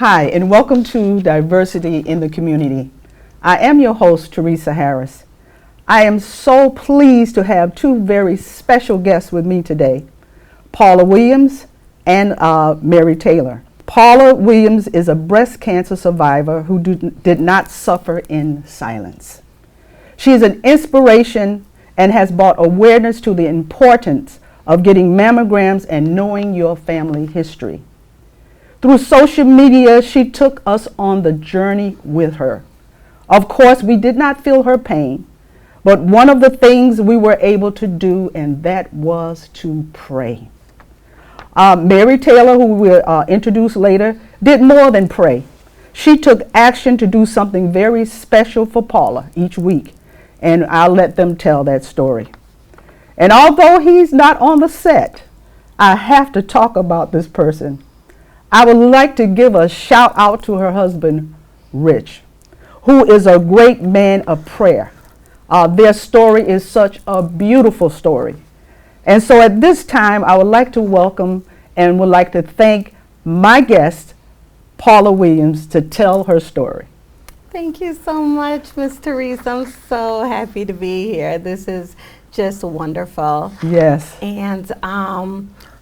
Hi, and welcome to Diversity in the Community. I am your host, Teresa Harris. I am so pleased to have two very special guests with me today, Paula Williams and Mary Taylor. Paula Williams is a breast cancer survivor who did not suffer in silence. She is an inspiration and has brought awareness to the importance of getting mammograms and knowing your family history. Through social media, she took us on the journey with her. Of course, we did not feel her pain, but one of the things we were able to do, and that was to pray. Mary Taylor, who we'll introduce later, did more than pray. She took action to do something very special for Paula each week, and I'll let them tell that story. And although he's not on the set, I have to talk about this person. I would like to give a shout out to her husband, Rich, who is a great man of prayer. Their story is such a beautiful story. And so at this time, I would like to welcome and would like to thank my guest, Paula Williams, to tell her story. Thank you so much, Miss Teresa. I'm so happy to be here. This is just wonderful. Yes. And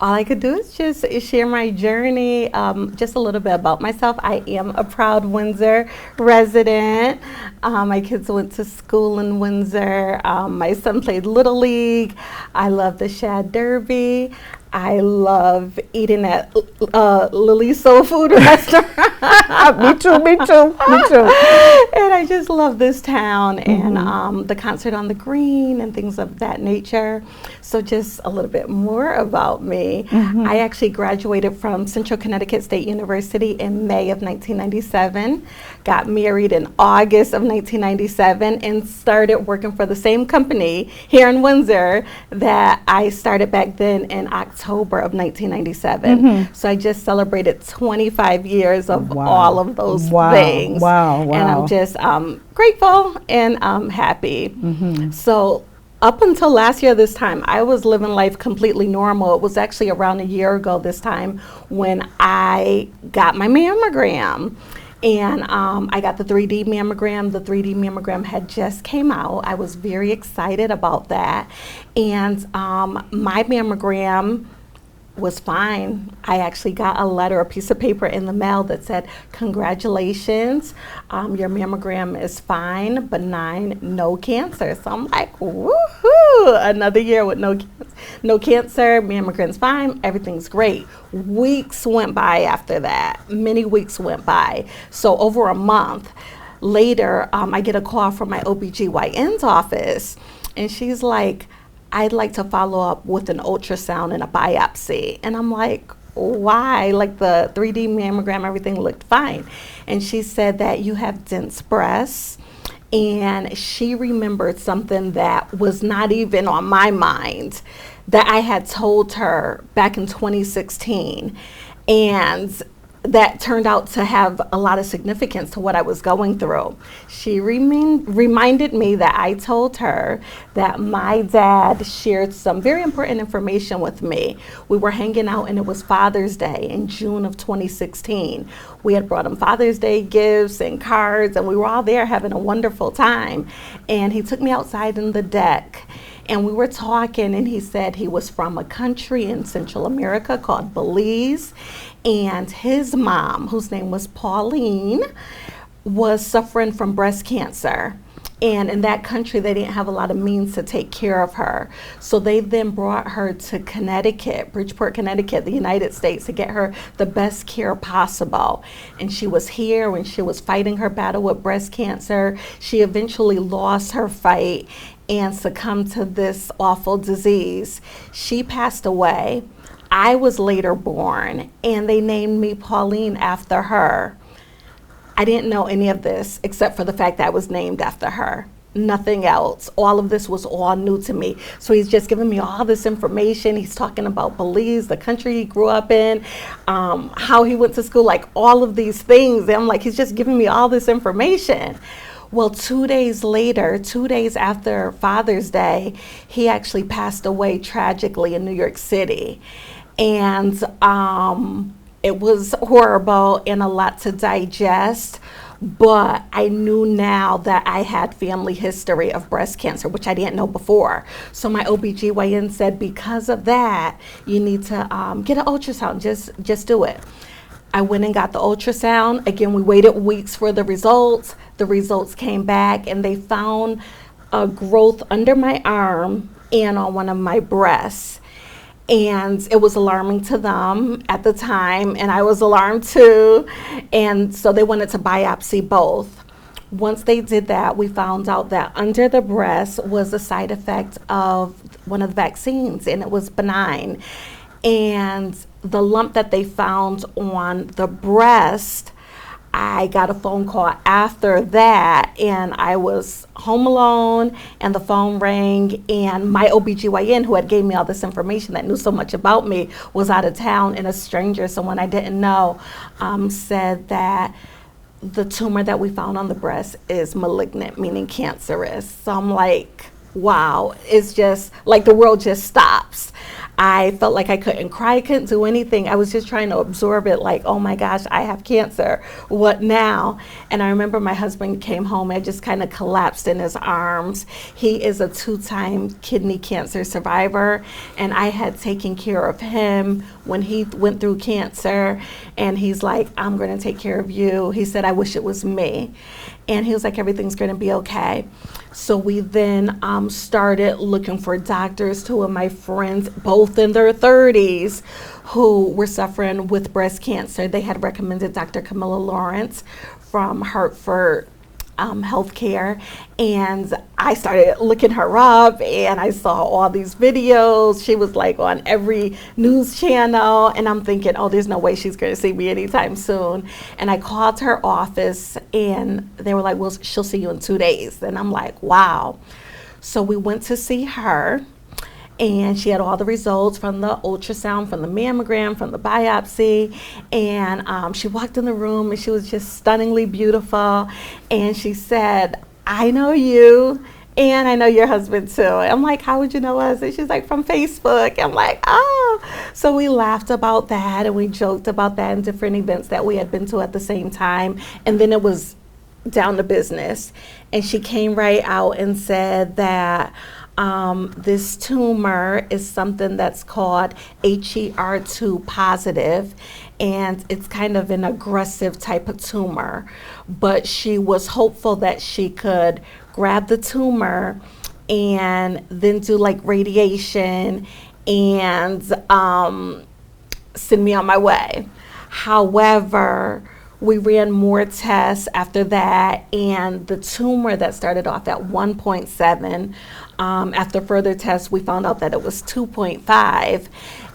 all I could do is just share my journey, just a little bit about myself. I am a proud Windsor resident. My kids went to school in Windsor. My son played Little League. I love the Shad Derby. I love eating at Lily's Soul Food Restaurant. Me too. And I just love this town and the concert on the green and things of that nature. So just a little bit more about me. I actually graduated from Central Connecticut State University in May of 1997, got married in August of 1997, and started working for the same company here in Windsor that I started back then in October of 1997. So I just celebrated 25 years of all of those things. Wow. And I'm just grateful and happy. So up until last year this time, I was living life completely normal. It was actually around a year ago this time when I got my mammogram. And I got the 3D mammogram. The 3D mammogram had just came out. I was very excited about that. And my mammogram was fine. I actually got a piece of paper in the mail that said, congratulations, your mammogram is fine, benign, no cancer. So I'm like, woohoo, another year with no cancer, mammogram's fine, everything's great. Weeks went by after that, many weeks went by. So over a month later, I get a call from my OBGYN's office, and she's like, I'd like to follow up with an ultrasound and a biopsy. And I'm like, why? Like the 3D mammogram, everything looked fine. And she said that you have dense breasts. And she remembered something that was not even on my mind that I had told her back in 2016. And that turned out to have a lot of significance to what I was going through. She reminded me that I told her that my dad shared some very important information with me. We were hanging out and it was Father's Day in June of 2016. We had brought him Father's Day gifts and cards, and we were all there having a wonderful time. And he took me outside in the deck, and we were talking, and he said he was from a country in Central America called Belize, and his mom, whose name was Pauline, was suffering from breast cancer. And in that country, they didn't have a lot of means to take care of her. So they then brought her to Connecticut, Bridgeport, Connecticut, the United States, to get her the best care possible. And she was here when she was fighting her battle with breast cancer. She eventually lost her fight and succumbed to this awful disease. She passed away. I was later born, and they named me Pauline after her. I didn't know any of this except for the fact that I was named after her. Nothing else. All of this was all new to me. So he's just giving me all this information. He's talking about Belize, the country he grew up in, how he went to school, like all of these things. And I'm like, he's just giving me all this information. Well, 2 days later, 2 days after Father's Day, he actually passed away tragically in New York City. And It was horrible and a lot to digest, but I knew now that I had family history of breast cancer, which I didn't know before. So my OBGYN said, because of that, you need to get an ultrasound, just do it. I went and got the ultrasound. Again, we waited weeks for the results. The results came back and they found a growth under my arm and on one of my breasts. And it was alarming to them at the time, and I was alarmed too. And so they wanted to biopsy both. Once they did that, we found out that under the breast was a side effect of one of the vaccines, and it was benign. And the lump that they found on the breast, I got a phone call after that, and I was home alone, and the phone rang, and my OBGYN, who had gave me all this information, that knew so much about me, was out of town, and a stranger, someone I didn't know, said that the tumor that we found on the breast is malignant, meaning cancerous. So I'm like, wow, it's just like the world just stops. I felt like I couldn't cry, I couldn't do anything. I was just trying to absorb it, like, oh my gosh, I have cancer. What now? And I remember my husband came home, I just kind of collapsed in his arms. He is a 2-time kidney cancer survivor, and I had taken care of him when he went through cancer. And he's like, I'm going to take care of you. He said, I wish it was me. And he was like, everything's going to be okay. So we then started looking for doctors. 2 of my friends, both in their 30s, who were suffering with breast cancer. They had recommended Dr. Camilla Lawrence from Hartford Healthcare. And I started looking her up, and I saw all these videos. She was like on every news channel, and I'm thinking, oh, there's no way she's going to see me anytime soon. And I called her office, and they were like, well, she'll see you in 2 days. And I'm like, wow. So we went to see her, and she had all the results from the ultrasound, from the mammogram, from the biopsy. And she walked in the room, and she was just stunningly beautiful. And she said, I know you, and I know your husband too. I'm like, how would you know us? And she's like, from Facebook. I'm like, oh. So we laughed about that, and we joked about that and different events that we had been to at the same time. And then it was down to business. And she came right out and said that this tumor is something that's called HER2 positive, and it's kind of an aggressive type of tumor. But she was hopeful that she could grab the tumor and then do like radiation and send me on my way. However, we ran more tests after that, and the tumor that started off at 1.7, after further tests, we found out that it was 2.5.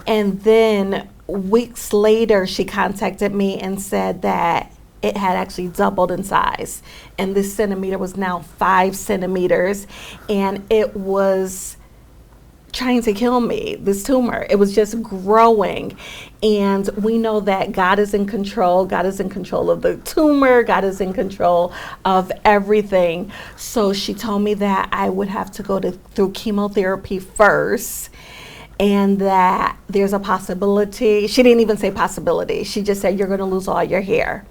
And then weeks later, she contacted me and said that it had actually doubled in size. And this centimeter was now 5 centimeters, and it was trying to kill me, this tumor. It was just growing. And we know that God is in control. God is in control of the tumor. God is in control of everything. So she told me that I would have to go through chemotherapy first, and that there's a possibility. She didn't even say possibility. She just said, you're going to lose all your hair.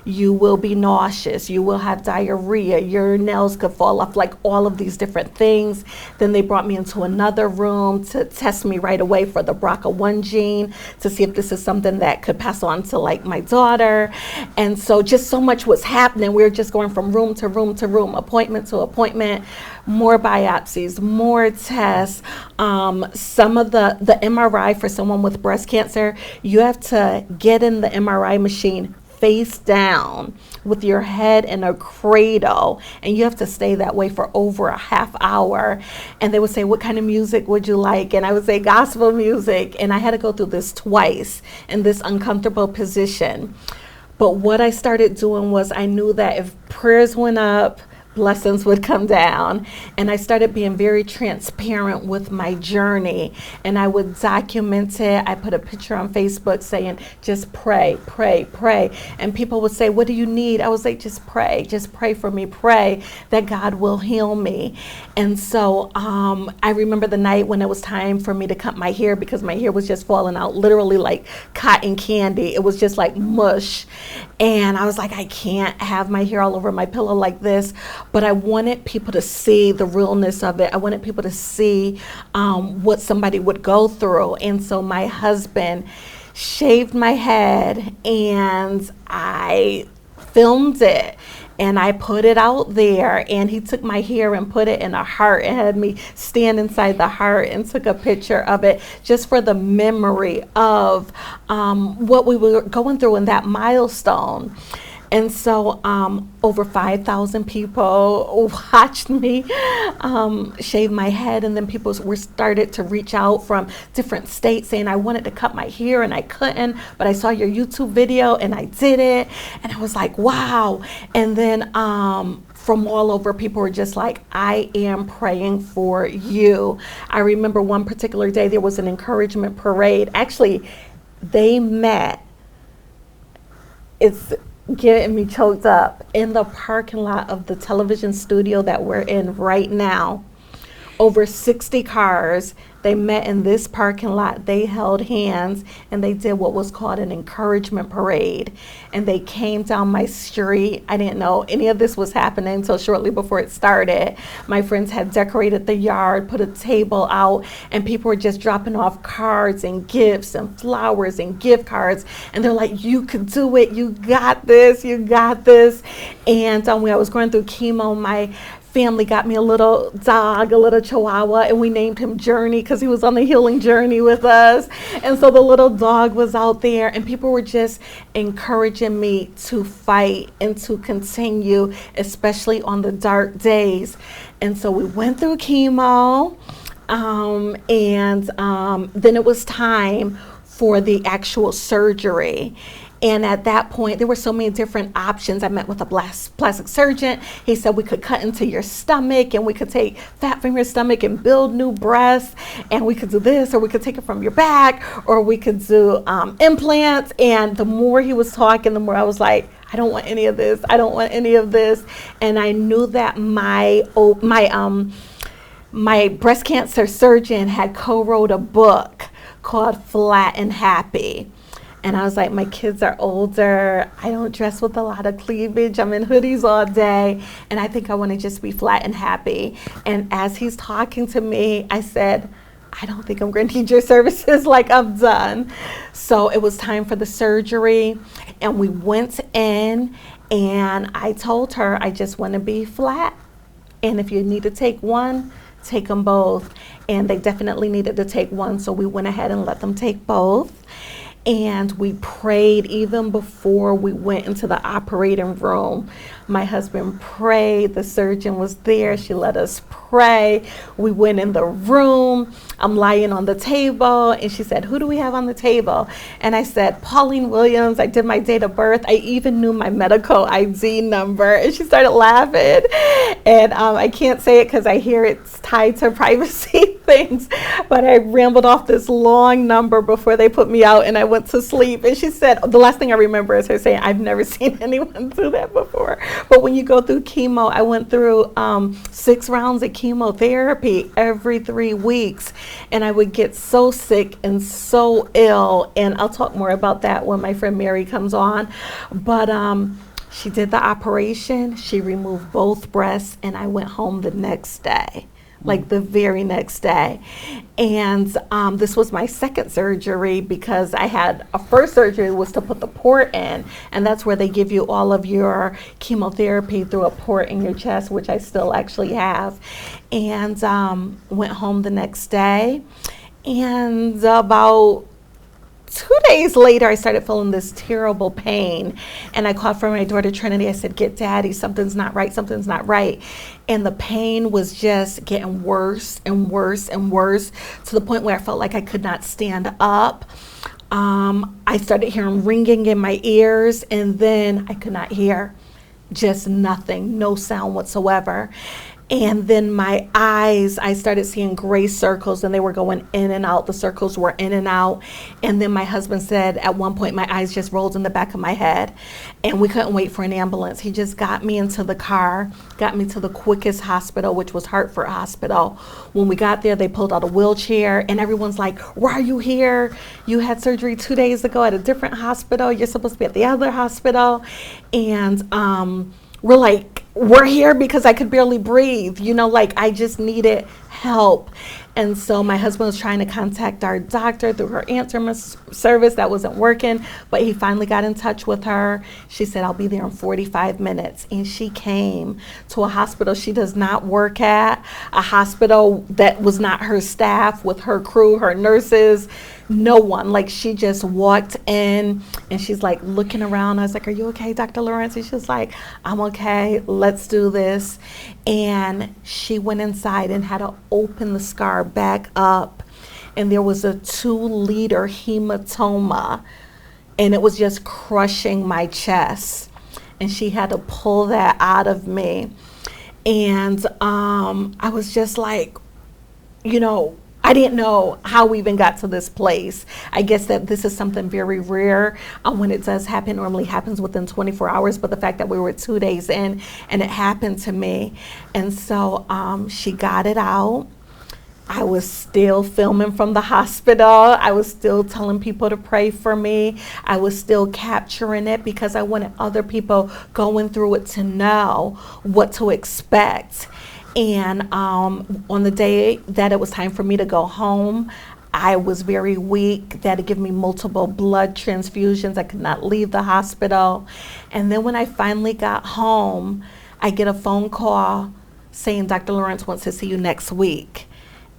You will be nauseous, you will have diarrhea, your nails could fall off, like all of these different things. Then they brought me into another room to test me right away for the BRCA1 gene to see if this is something that could pass on to like my daughter. And so just so much was happening. We were just going from room to room to room, appointment to appointment, more biopsies, more tests. Some of the MRI for someone with breast cancer, you have to get in the MRI machine face down with your head in a cradle, and you have to stay that way for over a half hour. And they would say, what kind of music would you like? And I would say gospel music. And I had to go through this twice in this uncomfortable position. But what I started doing was, I knew that if prayers went up, blessings would come down. And I started being very transparent with my journey, and I would document it. I put a picture on Facebook saying, just pray, pray, pray. And people would say, what do you need? I was like, just pray for me, pray that God will heal me. And so I remember the night when it was time for me to cut my hair, because my hair was just falling out literally like cotton candy. It was just like mush. And I was like, I can't have my hair all over my pillow like this. But I wanted people to see the realness of it. I wanted people to see what somebody would go through. And so my husband shaved my head, and I filmed it. And I put it out there, and he took my hair and put it in a heart and had me stand inside the heart and took a picture of it just for the memory of what we were going through in that milestone. And so over 5,000 people watched me shave my head, and then people were started to reach out from different states saying, I wanted to cut my hair and I couldn't, but I saw your YouTube video and I did it. And I was like, wow. And then from all over, people were just like, I am praying for you. I remember one particular day there was an encouragement parade. Actually, they met. It's getting me choked up, in the parking lot of the television studio that we're in right now. Over 60 cars, they met in this parking lot. They held hands and they did what was called an encouragement parade. And they came down my street. I didn't know any of this was happening until shortly before it started. My friends had decorated the yard, put a table out, and people were just dropping off cards and gifts and flowers and gift cards. And they're like, you could do it. You got this. You got this. And when I was going through chemo, my family got me a little dog, a little chihuahua, and we named him Journey because he was on the healing journey with us. And so the little dog was out there, and people were just encouraging me to fight and to continue, especially on the dark days. And so we went through chemo, and then it was time for the actual surgery. And at that point, there were so many different options. I met with a plastic surgeon. He said we could cut into your stomach, and we could take fat from your stomach and build new breasts. And we could do this, or we could take it from your back, or we could do implants. And the more he was talking, the more I was like, I don't want any of this. I don't want any of this. And I knew that my breast cancer surgeon had co-wrote a book called Flat and Happy. And I was like, my kids are older. I don't dress with a lot of cleavage. I'm in hoodies all day. And I think I want to just be flat and happy. And as he's talking to me, I said, I don't think I'm going to need your services. Like, I'm done. So it was time for the surgery. And we went in, and I told her, I just want to be flat. And if you need to take one, take them both. And they definitely needed to take one. So we went ahead and let them take both. And we prayed even before we went into the operating room. My husband prayed. The surgeon was there. She let us pray. We went in the room. I'm lying on the table, and she said, who do we have on the table? And I said, Pauline Williams. I did my date of birth. I even knew my medical ID number. And she started laughing. And I can't say it because I hear it's tied to privacy things. But I rambled off this long number before they put me out, and I went to sleep. And she said, the last thing I remember is her saying, I've never seen anyone do that before. But when you go through chemo, I went through 6 rounds of chemotherapy every 3 weeks. And I would get so sick and so ill. And I'll talk more about that when my friend Mary comes on. But she did the operation. She removed both breasts, and I went home the next day. Like the very next day. And this was my second surgery, because I had a first surgery was to put the port in, and that's where they give you all of your chemotherapy through a port in your chest, which I still actually have. And went home the next day, and about 2 days later, I started feeling this terrible pain, and I called for my daughter Trinity. I said, get daddy, something's not right, something's not right. And the pain was just getting worse and worse and worse, to the point where I felt like I could not stand up. I started hearing ringing in my ears, and then I could not hear. just nothing, no sound whatsoever. And then my eyes, I started seeing gray circles, and they were going in and out. The circles were in and out. And then my husband said at one point, my eyes just rolled in the back of my head, and we couldn't wait for an ambulance. He just got me into the car, got me to the quickest hospital, which was Hartford Hospital. When we got there, they pulled out a wheelchair, and everyone's like, why are you here? You had surgery 2 days ago at a different hospital. You're supposed to be at the other hospital. And we're like, we're here because I could barely breathe, like I just needed help. And so my husband was trying to contact our doctor through her answering service. That wasn't working, but he finally got in touch with her. She said, I'll be there in 45 minutes. And she came to a hospital she does not work at, a hospital that was not her staff, with her crew, her nurses, no one. Like, she just walked in and she's like looking around. I was like, are you okay, Dr. Lawrence? And she's like, I'm okay, let's do this. And she went inside and had to open the scar back up, and there was a 2-liter hematoma, and it was just crushing my chest, and she had to pull that out of me. And I was just like, I didn't know how we even got to this place. I guess that this is something very rare. When it does happen, normally happens within 24 hours, but the fact that we were 2 days in and it happened to me. And so she got it out. I was still filming from the hospital. I was still telling people to pray for me. I was still capturing it because I wanted other people going through it to know what to expect. And on the day that it was time for me to go home, I was very weak. They had to give me multiple blood transfusions. I could not leave the hospital. And then when I finally got home, I get a phone call saying Dr. Lawrence wants to see you next week.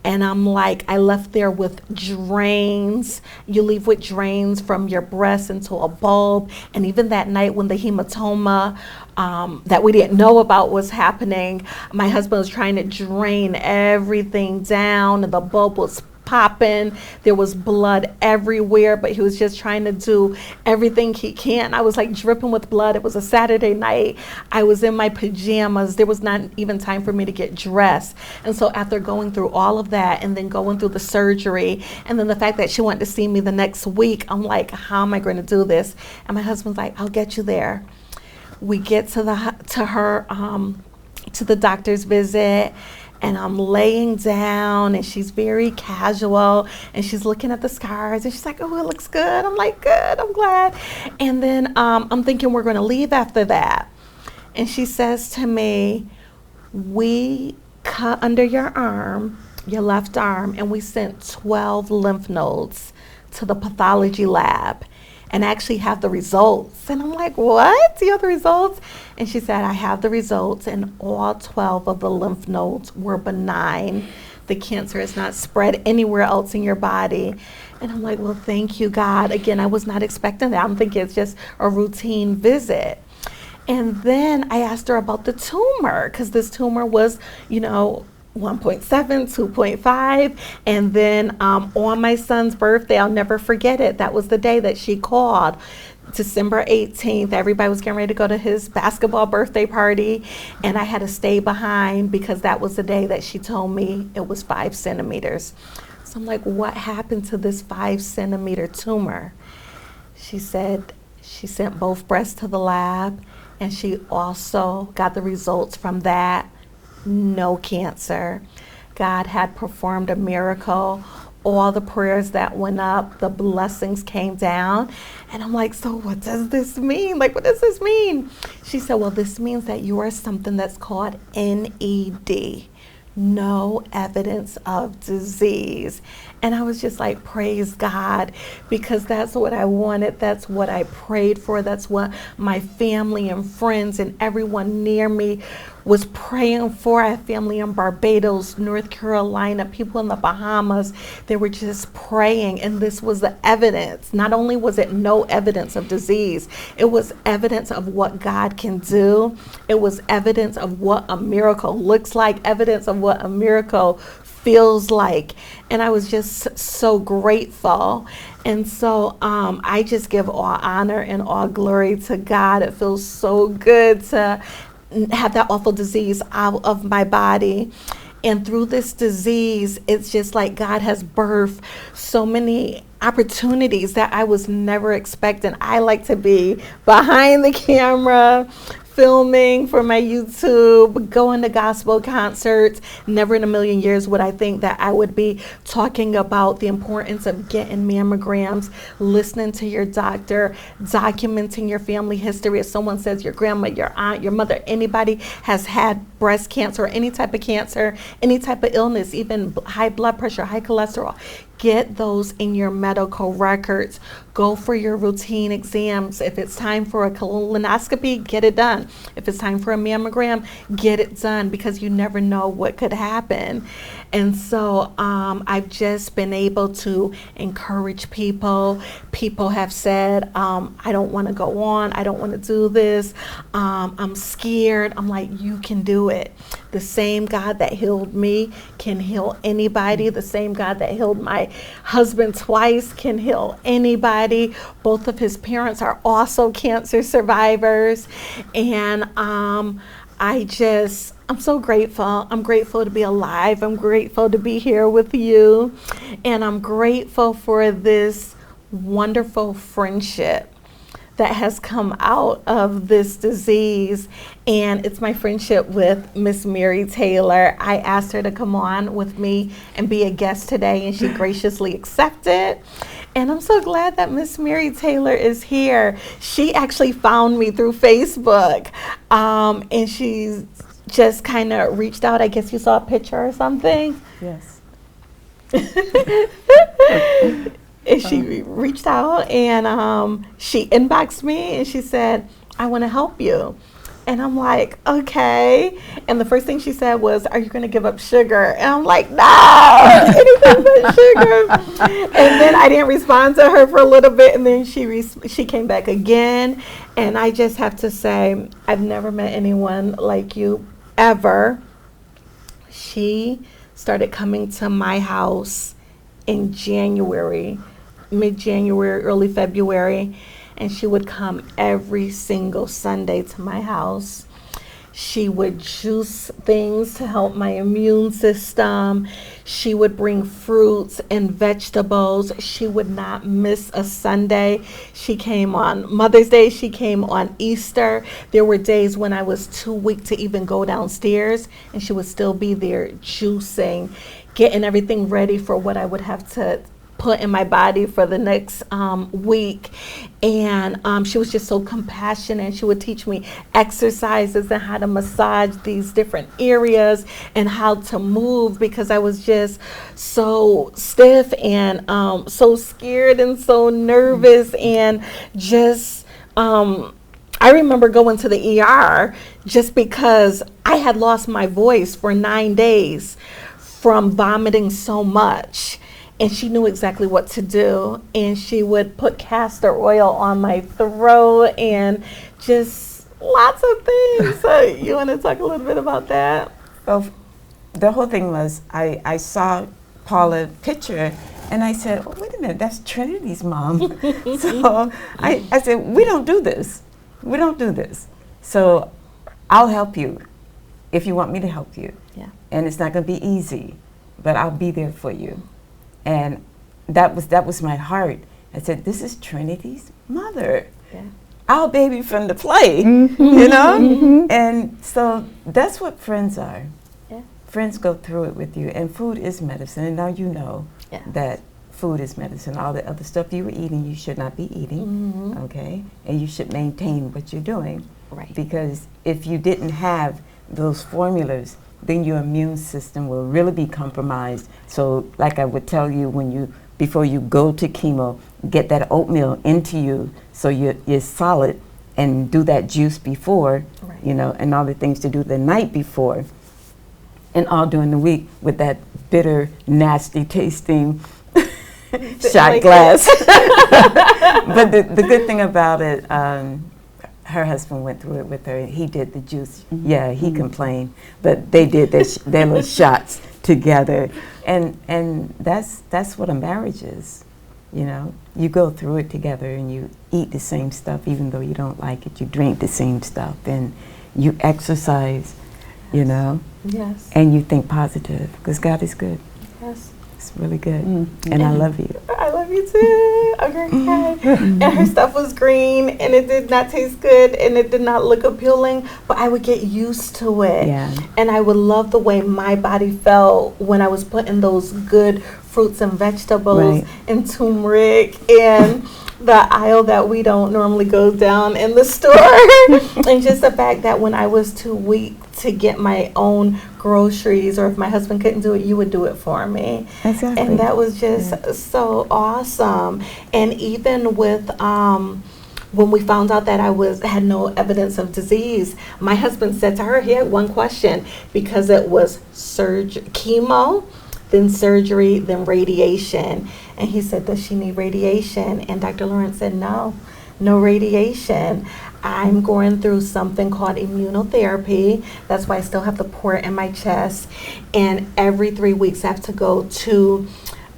And I'm like, I left there with drains. You leave with drains from your breast into a bulb. And even that night when the hematoma that we didn't know about was happening, my husband was trying to drain everything down, and the bulb was popping. There was blood everywhere, but he was just trying to do everything he can. I was like dripping with blood. It was a Saturday night. I was in my pajamas. There was not even time for me to get dressed. And so after going through all of that, and then going through the surgery, and then the fact that she wanted to see me the next week, I'm like, how am I going to do this? And my husband's like, I'll get you there. We get to the doctor's visit, and I'm laying down, and she's very casual, and she's looking at the scars, and she's like, oh, it looks good. I'm like, good, I'm glad. And then I'm thinking we're going to leave after that. And she says to me, we cut under your arm, your left arm, and we sent 12 lymph nodes to the pathology lab, and actually have the results. And I'm like, what? Do you have the results? And she said, I have the results, and all 12 of the lymph nodes were benign. The cancer is not spread anywhere else in your body. And I'm like, well, thank you, God. Again, I was not expecting that. I'm thinking it's just a routine visit. And then I asked her about the tumor, because this tumor was, 1.7, 2.5. And then on my son's birthday, I'll never forget it. That was the day that she called, December 18th. Everybody was getting ready to go to his basketball birthday party. And I had to stay behind because that was the day that she told me it was 5 centimeters. So I'm like, what happened to this 5-centimeter tumor? She said she sent both breasts to the lab, and she also got the results from that. No cancer. God had performed a miracle. All the prayers that went up, the blessings came down. And I'm like, so what does this mean? Like, what does this mean? She said, well, this means that you are something that's called NED, no evidence of disease. And I was just like, praise God, because that's what I wanted. That's what I prayed for. That's what my family and friends and everyone near me was praying for. I have family in Barbados, North Carolina, people in the Bahamas. They were just praying, and this was the evidence. Not only was it no evidence of disease, it was evidence of what God can do. It was evidence of what a miracle looks like, evidence of what a miracle feels like. And I was just so grateful. And so I just give all honor and all glory to God. It feels so good to have that awful disease out of my body. And through this disease, it's just like God has birthed so many opportunities that I was never expecting. I like to be behind the camera, filming for my YouTube, going to gospel concerts. Never in a million years would I think that I would be talking about the importance of getting mammograms, listening to your doctor, documenting your family history. If someone says your grandma, your aunt, your mother, anybody has had breast cancer or any type of cancer, any type of illness, even high blood pressure, high cholesterol, get those in your medical records. Go for your routine exams. If it's time for a colonoscopy, get it done. If it's time for a mammogram, get it done, because you never know what could happen. And so I've just been able to encourage people. People have said, I don't want to go on. I don't want to do this. I'm scared. I'm like, you can do it. The same God that healed me can heal anybody. The same God that healed my husband twice can heal anybody. Both of his parents are also cancer survivors. And I'm so grateful. I'm grateful to be alive. I'm grateful to be here with you. And I'm grateful for this wonderful friendship that has come out of this disease. And it's my friendship with Miss Mary Taylor. I asked her to come on with me and be a guest today, and she graciously accepted. And I'm so glad that Miss Mary Taylor is here. She actually found me through Facebook, and she's just kind of reached out. I guess you saw a picture or something. Yes. And she reached out, and she inboxed me, and she said, I want to help you. And I'm like, okay. And the first thing she said was, are you going to give up sugar? And I'm like, no, anything but sugar. And then I didn't respond to her for a little bit, and then she came back again. And I just have to say, I've never met anyone like you, ever. She started coming to my house in January, mid-January, early February, and she would come every single Sunday to my house. She would juice things to help my immune system. She would bring fruits and vegetables. She would not miss a Sunday. She came on Mother's Day. She came on Easter. There were days when I was too weak to even go downstairs, and she would still be there juicing, getting everything ready for what I would have to put in my body for the next week. And she was just so compassionate. She would teach me exercises and how to massage these different areas and how to move, because I was just so stiff and so scared and so nervous. And just I remember going to the ER just because I had lost my voice for 9 days from vomiting so much. And she knew exactly what to do. And she would put castor oil on my throat and just lots of things. So you want to talk a little bit about that? Well, the whole thing was I saw Paula's picture, and I said, oh, wait a minute, that's Trinity's mom. So I said, we don't do this. We don't do this. So I'll help you if you want me to help you. Yeah. And it's not going to be easy, but I'll be there for you. And that was my heart. I said, this is Trinity's mother. Yeah. Our baby from the play, you know? And so that's what friends are. Yeah. Friends go through it with you. And food is medicine. And now you know that food is medicine. All the other stuff you were eating, you should not be eating, okay? And you should maintain what you're doing. Right. Because if you didn't have those formulas, then your immune system will really be compromised. So like I would tell you, before you go to chemo, get that oatmeal into you so you're solid, and do that juice before, you know, and all the things to do the night before, and all during the week with that bitter, nasty tasting shot glass. But the good thing about it, her husband went through it with her. He did the juice. Yeah, he complained, but they did their little shots together. And that's what a marriage is. You know, you go through it together, and you eat the same stuff even though you don't like it. You drink the same stuff, and you exercise, you know, Yes. and you think positive, because God is good. Yes. It's really good. And I love you. I love you too. Okay. And her stuff was green, and it did not taste good, and it did not look appealing, but I would get used to it. Yeah. And I would love the way my body felt when I was putting those good fruits and vegetables Right. and turmeric and the aisle that we don't normally go down in the store. And just the fact that when I was too weak to get my own groceries, or if my husband couldn't do it, you would do it for me. Exactly. And that was just so awesome. And even with when we found out that I had no evidence of disease, my husband said to her, he had one question, because it was chemo, then surgery, then radiation. And he said, does she need radiation? And Dr. Lawrence said, no radiation. I'm going through something called immunotherapy. That's why I still have the port in my chest. And every 3 weeks I have to go to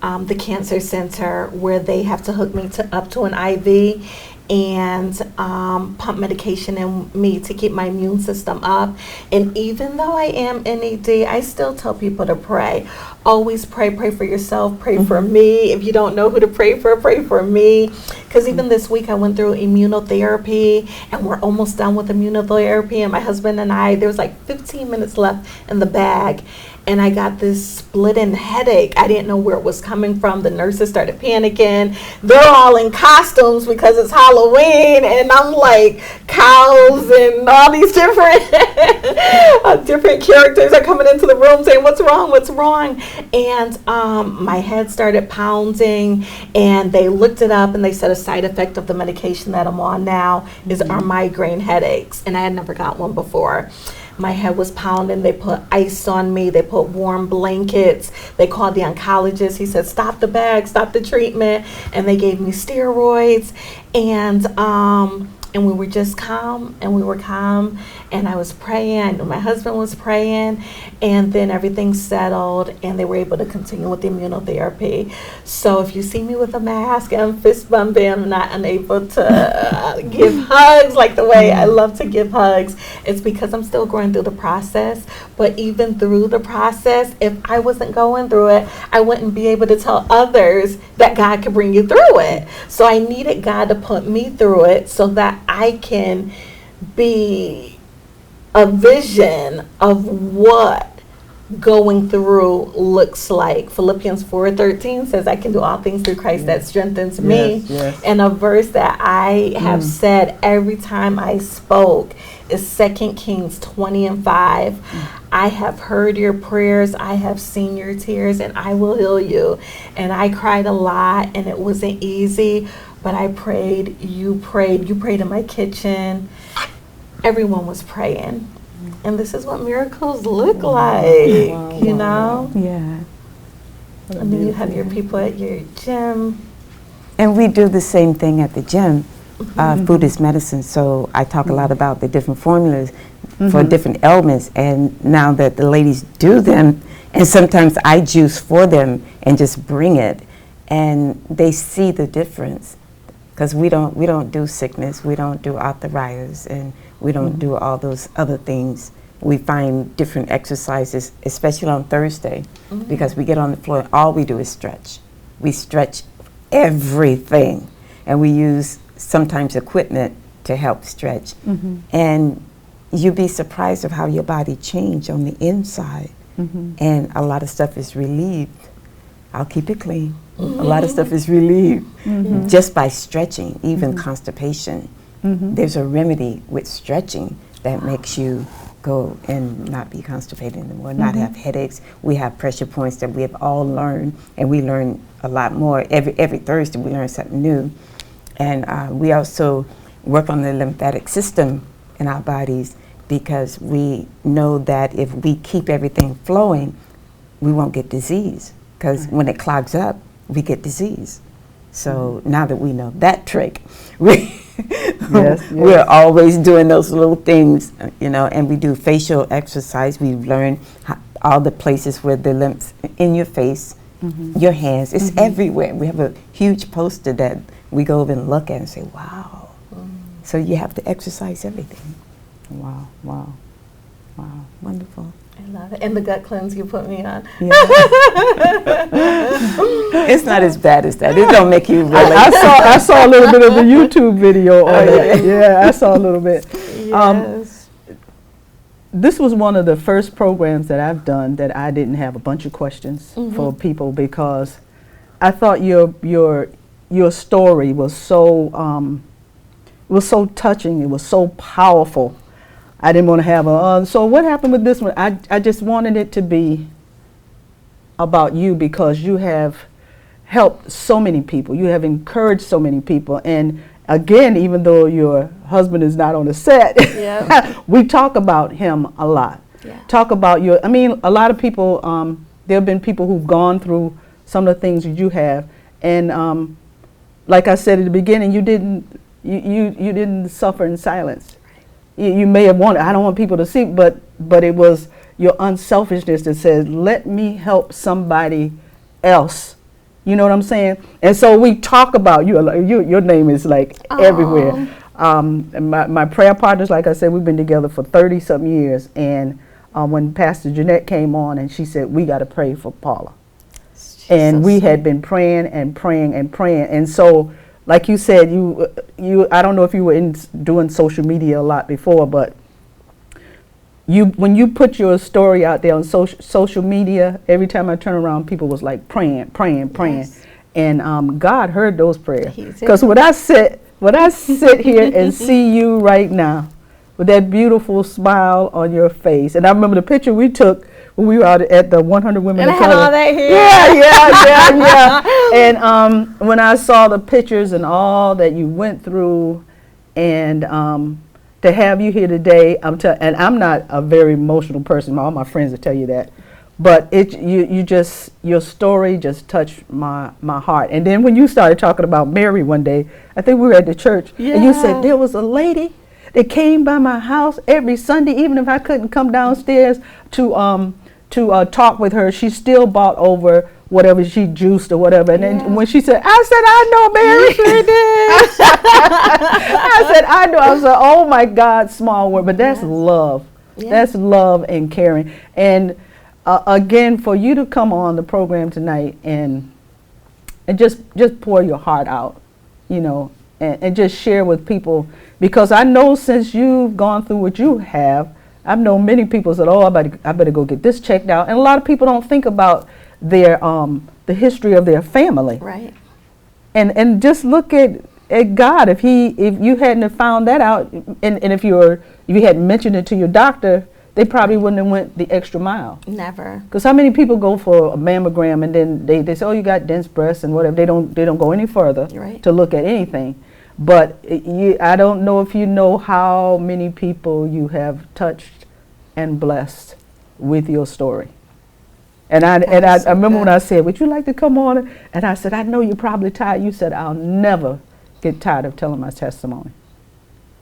the cancer center, where they have to hook me up to an IV and pump medication in me to keep my immune system up. And even though I am NED, I still tell people to pray. Always pray for yourself, pray for me. If you don't know who to pray for me. Because even this week I went through immunotherapy, and we're almost done with immunotherapy, and my husband and I, there was like 15 minutes left in the bag, and I got this splitting headache. I didn't know where it was coming from. The nurses started panicking. They're all in costumes because it's Halloween, and I'm like cows and all these different different characters are coming into the room saying, what's wrong? And my head started pounding, and they looked it up, and they said a side effect of the medication that I'm on now are migraine headaches, and I had never got one before. My head was pounding. They put ice on me. They put warm blankets. They called the oncologist. He said, stop the bag, stop the treatment. And they gave me steroids. And we were just calm, and we were calm, and I was praying, and my husband was praying, and then everything settled, and they were able to continue with the immunotherapy. So if you see me with a mask and I'm fist bumping, I'm not unable to give hugs like the way I love to give hugs. It's because I'm still going through the process. But even through the process, if I wasn't going through it, I wouldn't be able to tell others that God could bring you through it. So I needed God to put me through it so that I can be a vision of what going through looks like. Philippians 4:13 says, I can do all things through Christ that strengthens me. Yes. And a verse that I have said every time I spoke is 2 Kings 20:5. I have heard your prayers, I have seen your tears, and I will heal you. And I cried a lot, and it wasn't easy, but I prayed, you prayed in my kitchen. Everyone was praying. And this is what miracles look like, you know? Yeah. And then you have your people at your gym. And we do the same thing at the gym. Food is medicine, so I talk a lot about the different formulas for different ailments. And now that the ladies do them, and sometimes I juice for them and just bring it, and they see the difference. Because we don't do sickness, we don't do arthritis, and we don't do all those other things. We find different exercises, especially on Thursday, because we get on the floor, all we do is stretch. We stretch everything, and we use sometimes equipment to help stretch. And you'd be surprised of how your body change on the inside, and a lot of stuff is relieved. I'll keep it clean. A lot of stuff is relieved just by stretching, even constipation. There's a remedy with stretching that makes you go and not be constipated anymore, not have headaches. We have pressure points that we have all learned, and we learn a lot more. Every Thursday we learn something new. And we also work on the lymphatic system in our bodies, because we know that if we keep everything flowing, we won't get disease. Because when it clogs up, we get disease. So now that we know that trick, we're always doing those little things, you know, and we do facial exercise. We've learned all the places where the lymphs in your face, your hands, it's everywhere. We have a huge poster that we go over and look at and say, wow. So you have to exercise everything. Wow, wow, wow. Wonderful. I love it. And the gut cleanse you put me on. Yeah. It's not as bad as that. It don't make you really. I saw a little bit of the YouTube video on it. Yeah, I saw a little bit. Yes. This was one of the first programs that I've done that I didn't have a bunch of questions for people, because I thought your story was so touching. It was so powerful. I didn't want to have so what happened with this one? I just wanted it to be about you, because you have helped so many people. You have encouraged so many people. And again, even though your husband is not on the set, we talk about him a lot. Yeah. Talk about a lot of people, there have been people who've gone through some of the things that you have. And like I said at the beginning, you didn't suffer in silence. You may have wanted, I don't want people to see, but it was your unselfishness that says, let me help somebody else. You know what I'm saying? And so we talk about you. Your name is like everywhere. And my prayer partners, like I said, we've been together for 30-something years. And when Pastor Jeanette came on, and she said, we got to pray for Paula. And we had been praying and praying and praying. And so, like you said, I don't know if you were doing social media a lot before, but when you put your story out there on social media, every time I turn around, people was like praying. Yes. And God heard those prayers. Because when I sit here and see you right now with that beautiful smile on your face, and I remember the picture we took when we were out at the 100 Women and of I had Color. all that here. Yeah. And when I saw the pictures and all that you went through, and to have you here today, and I'm not a very emotional person. All my friends will tell you that, but your story just touched my heart. And then when you started talking about Mary one day, I think we were at the church, and you said there was a lady that came by my house every Sunday, even if I couldn't come downstairs to talk with her, she still bought over whatever she juiced or whatever. And then when she said, I know, Mary. You did. I said, I know. I was like, oh my God, small word. But that's love. Yeah. That's love and caring. And again, for you to come on the program tonight and just pour your heart out, and just share with people, because I know since you've gone through what you have, I've known many people said, oh, I better go get this checked out. And a lot of people don't think about their the history of their family. Right. And just look at God. If you hadn't have found that out, and if you hadn't mentioned it to your doctor, they probably wouldn't have went the extra mile. Never. Because how many people go for a mammogram and then they say, oh, you got dense breasts and whatever. They don't go any further to look at anything. But I don't know if you know how many people you have touched and blessed with your story. And I remember when I said, would you like to come on? And I said, I know you're probably tired. You said, I'll never get tired of telling my testimony.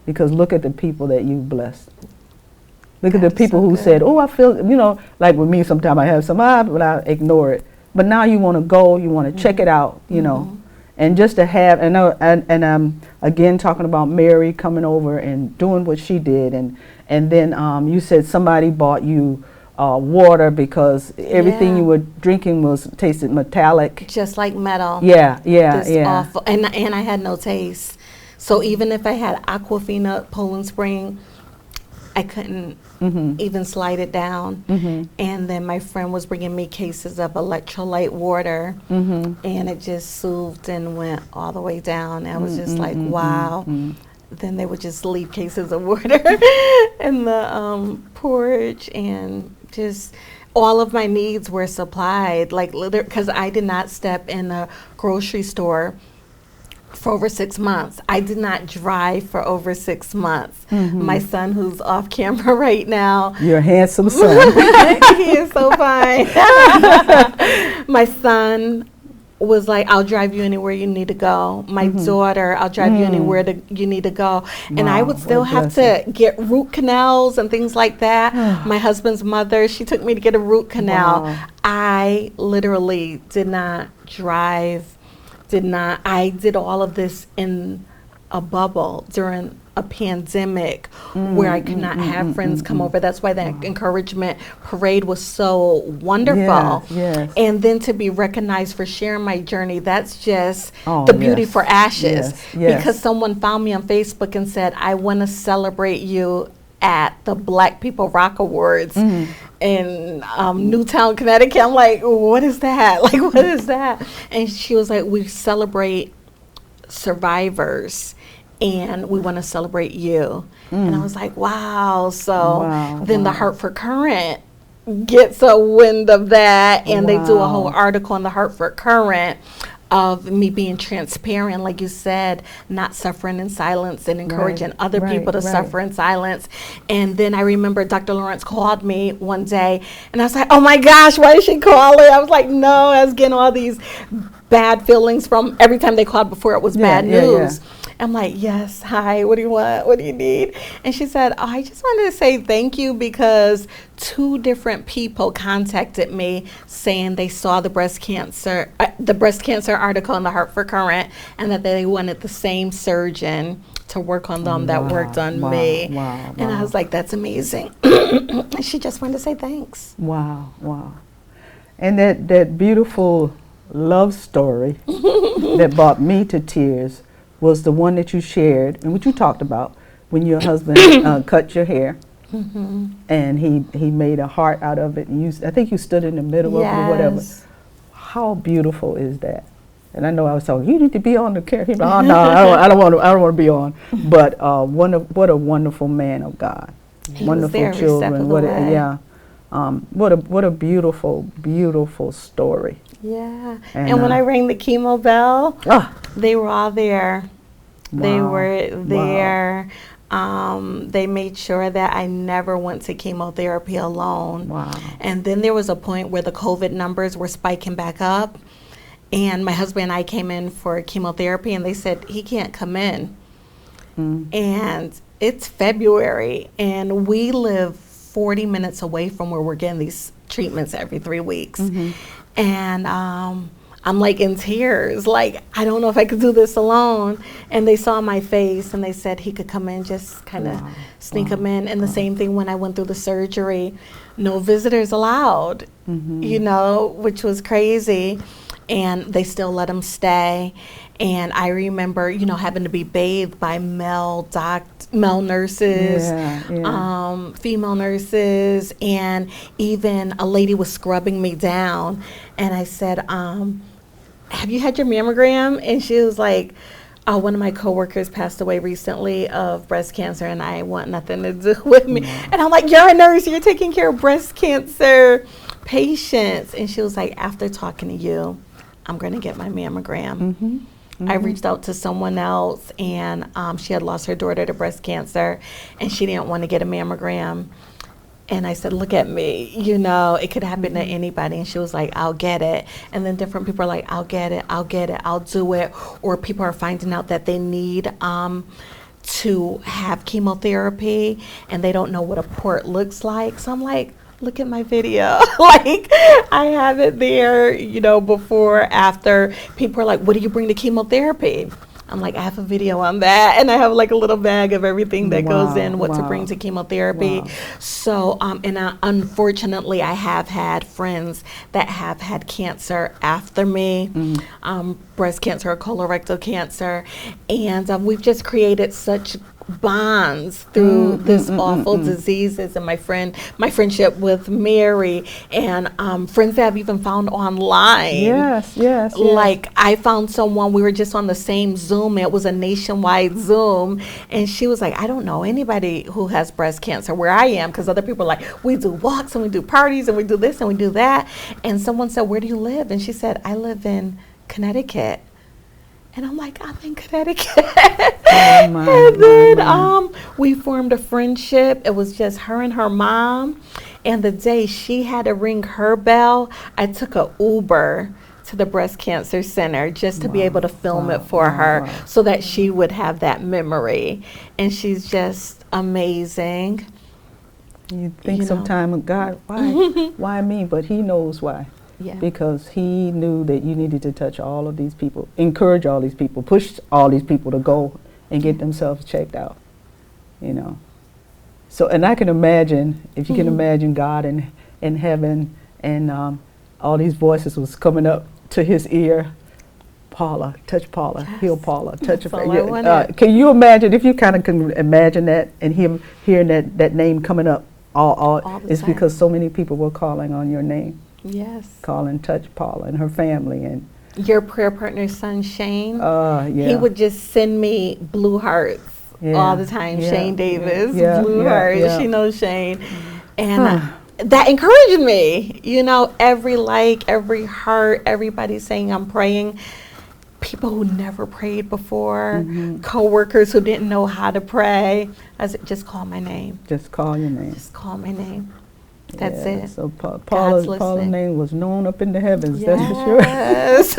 Because look at the people that you've blessed. Look at the people who said, oh, I feel, like with me, sometimes I have some, but I ignore it. But now you want to go, you want to check it out, And just to have, and I'm again talking about Mary coming over and doing what she did. And then you said somebody bought you water because everything you were drinking tasted metallic. Just like metal. Yeah. Awful. And I had no taste. So even if I had Aquafina Poland Spring, I couldn't even slide it down. And then my friend was bringing me cases of electrolyte water, and it just soothed and went all the way down. I was just like, wow. Then they would just leave cases of water in the porch, and just all of my needs were supplied, like because I did not step in a grocery store for over 6 months. I did not drive for over 6 months. My son, who's off camera right now. Your handsome son. He is so fine. My son was like, I'll drive you anywhere you need to go. My daughter, I'll drive you anywhere you need to go. And I would still have to get root canals and things like that. My husband's mother, she took me to get a root canal. Wow. I literally did not drive, I did all of this in a bubble during a pandemic where I could not have friends come over. That's why that encouragement parade was so wonderful. Yes. And then to be recognized for sharing my journey, that's just the beauty for ashes. Yes. Because someone found me on Facebook and said, I want to celebrate you at the Black People Rock Awards in Newtown, Connecticut. I'm like, what is that? Like, what is that? And she was like, we celebrate survivors and we want to celebrate you. And I was like, wow. So then the Hartford Courant gets a wind of that, and they do a whole article in the Hartford Courant of me being transparent, like you said, not suffering in silence and encouraging other people to suffer in silence. And then I remember Dr. Lawrence called me one day, and I was like, oh my gosh, why is she calling? I was like, no, I was getting all these bad feelings from every time they called before it was bad news. I'm like, yes, hi, what do you want? What do you need? And she said, oh, I just wanted to say thank you because 2 different people contacted me saying they saw the breast cancer article in the Hartford Courant and that they wanted the same surgeon to work on them that worked on me. And I was like, that's amazing. And she just wanted to say thanks. Wow. And that beautiful love story that brought me to tears was the one that you shared and what you talked about when your husband cut your hair, and he made a heart out of it. And I think you stood in the middle of it or whatever. How beautiful is that? And I know I was talking, you need to be on the camera. He's like, oh no, I don't want to be on. But what a wonderful man of God, wonderful children. What a beautiful story. Yeah, and when I rang the chemo bell, they were all there. They were there. They made sure that I never went to chemotherapy alone. And then there was a point where the COVID numbers were spiking back up, and my husband and I came in for chemotherapy, and they said he can't come in. And it's February, and we live 40 minutes away from where we're getting these treatments every 3 weeks. And I'm like in tears, like, I don't know if I could do this alone. And they saw my face and they said he could come in, just kind of sneak him in. And the same thing when I went through the surgery, no visitors allowed, you know, which was crazy. And they still let him stay. And I remember, you know, having to be bathed by male nurses, female nurses, and even a lady was scrubbing me down. And I said, have you had your mammogram? And she was like, oh, one of my coworkers passed away recently of breast cancer, and I want nothing to do with me. And I'm like, you're a nurse, you're taking care of breast cancer patients. And she was like, after talking to you, I'm going to get my mammogram. I reached out to someone else, and she had lost her daughter to breast cancer, and she didn't want to get a mammogram. And I said, look at me, you know, it could happen to anybody. And she was like, I'll get it. And then different people are like, I'll get it, I'll do it. Or people are finding out that they need to have chemotherapy, and they don't know what a port looks like. So I'm like, look at my video. Like, I have it there, you know, before, after. People are like, what do you bring to chemotherapy? I'm like, I have a video on that, and I have like a little bag of everything that goes in, what to bring to chemotherapy. So, and unfortunately, I have had friends that have had cancer after me, breast cancer or colorectal cancer, and we've just created such bonds through this awful diseases. And my friendship with Mary, and friends that I've even found online. Yes. Like, I found someone, we were just on the same Zoom. It was a nationwide Zoom, and she was like, I don't know anybody who has breast cancer where I am, because other people are like, we do walks and we do parties and we do this and we do that. And someone said, where do you live? And she said, I live in Connecticut. And I'm like, I'm in Connecticut. And then we formed a friendship. It was just her and her mom. And the day she had to ring her bell, I took a Uber to the Breast Cancer Center just to be Wow, able to film wow, it for wow, her wow. so that she would have that memory. And she's just amazing. You think You know. sometime, God, why me? But he knows why. Yeah. Because he knew that you needed to touch all of these people, encourage all these people, push all these people to go and get themselves checked out, you know. So, and I can imagine, if you can imagine God in heaven, and all these voices was coming up to his ear, Paula, touch Paula, heal Paula, touch her. all I wanted. Can you imagine, if you kind of can imagine that, and him hearing that name coming up, all the it's time. because so many people were calling on your name, Yes. calling touch Paula and her family, and Your prayer partner's son, Shane, yeah. he would just send me blue hearts all the time. Yeah, Shane Davis, yeah, blue yeah, hearts. yeah. She knows Shane. And that encouraged me. You know, every like, every heart, everybody saying I'm praying. People who never prayed before, coworkers who didn't know how to pray. I said, just call my name. Just call your name. Just call my name. That's Yeah, it. So Paula's listening. name was known up in the heavens, that's for sure. Yes.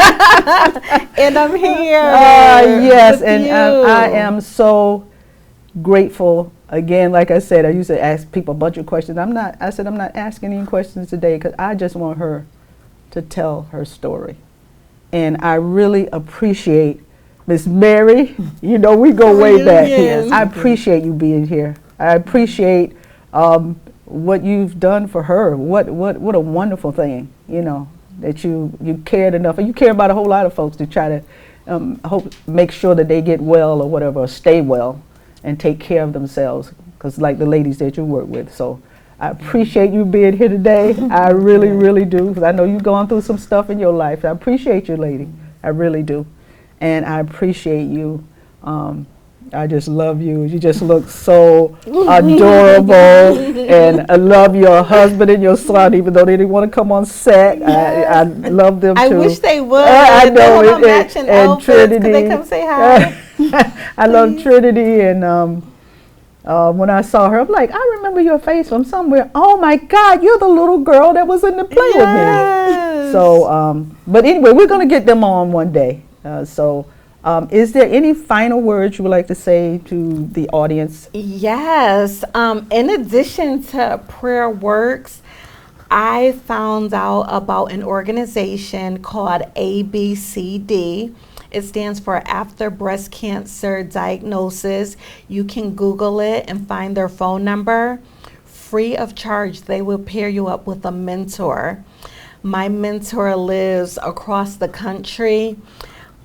And I'm here. Yes, with and you. I am so grateful. Again, like I said, I used to ask people a bunch of questions. I said I'm not asking any questions today because I just want her to tell her story. And I really appreciate Miss Mary. You know, we go way back. Yes. I appreciate you being here. I appreciate what you've done for her. What a wonderful thing, you know, that you cared enough, and you care about a whole lot of folks to try to make sure that they get well or whatever, or stay well and take care of themselves, because like the ladies that you work with. So I appreciate you being here today. I really, really do, because I know you've gone through some stuff in your life. I appreciate you, lady. I really do. And I appreciate you. I just love you. You just look so adorable. And I love your husband and your son, even though they didn't want to come on set. I love them too. I wish they would. I know. They have matching outfits. Trinity. Could they come say hi? I love Trinity, and when I saw her, I'm like, I remember your face from somewhere. Oh my God, you're the little girl that was in the play with me. So, but anyway, we're going to get them on one day. Is there any final words you would like to say to the audience? Yes. In addition to Prayer Works, I found out about an organization called ABCD. It stands for After Breast Cancer Diagnosis. You can Google it and find their phone number. Free of charge, they will pair you up with a mentor. My mentor lives across the country.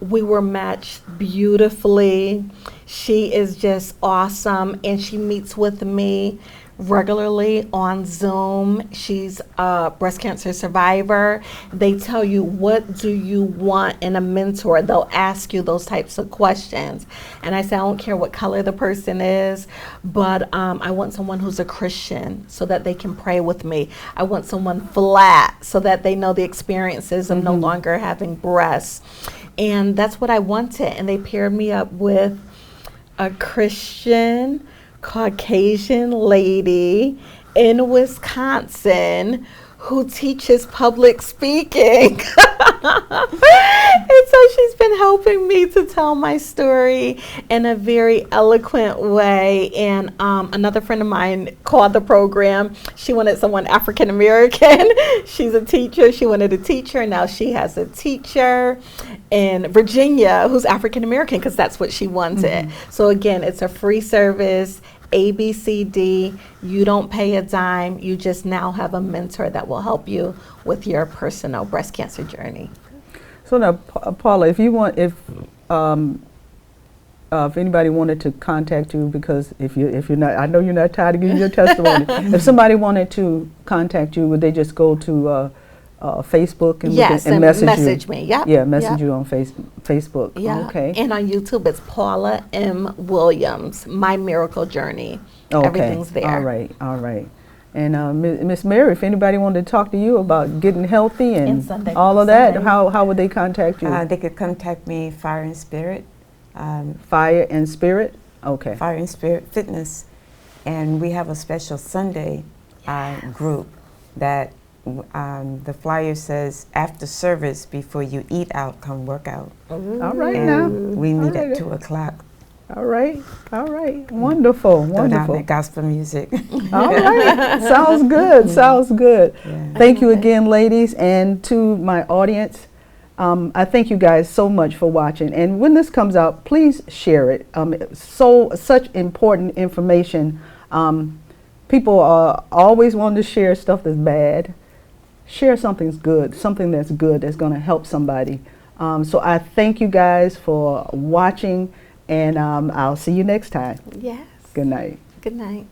We were matched beautifully. She is just awesome, and she meets with me regularly on Zoom. She's a breast cancer survivor. They tell you, what do you want in a mentor? They'll ask you those types of questions. And I say, I don't care what color the person is, but I want someone who's a Christian so that they can pray with me. I want someone flat so that they know the experiences of no longer having breasts. And that's what I wanted. And they paired me up with a Christian Caucasian lady in Wisconsin who teaches public speaking. And so she's been helping me to tell my story in a very eloquent way. And another friend of mine called the program. She wanted someone African American. She's a teacher. She wanted a teacher. Now she has a teacher in Virginia who's African American, because that's what she wanted. So again, it's a free service. ABCD, you don't pay a dime. You just now have a mentor that will help you with your personal breast cancer journey. So now, Paula, if anybody wanted to contact you, because if you're not, I know you're not tired of giving your testimony. If somebody wanted to contact you, would they just go to Facebook and, yes, and message me? Yep. Yeah, message you on Facebook. Yeah. Okay. And on YouTube, it's Paula M. Williams, My Miracle Journey. Okay. Everything's there. All right. And Miss Mary, if anybody wanted to talk to you about getting healthy and Sunday, all of that, how would they contact you? They could contact me, Fire and Spirit. Fire and Spirit? Okay. Fire and Spirit Fitness. And we have a special Sunday group that The flyer says after service, before you eat out, come work out. All right And now. we meet All right. at 2:00. All right. All right. Wonderful. Throw down Wonderful. that gospel music. All right. Sounds good. Sounds good. Yeah. Thank you again, ladies, and to my audience. I thank you guys so much for watching. And when this comes out, please share it. Such important information. People are always wanting to share stuff that's bad. Share something that's good that's going to help somebody. So I thank you guys for watching, and I'll see you next time. Yes. Good night. Good night.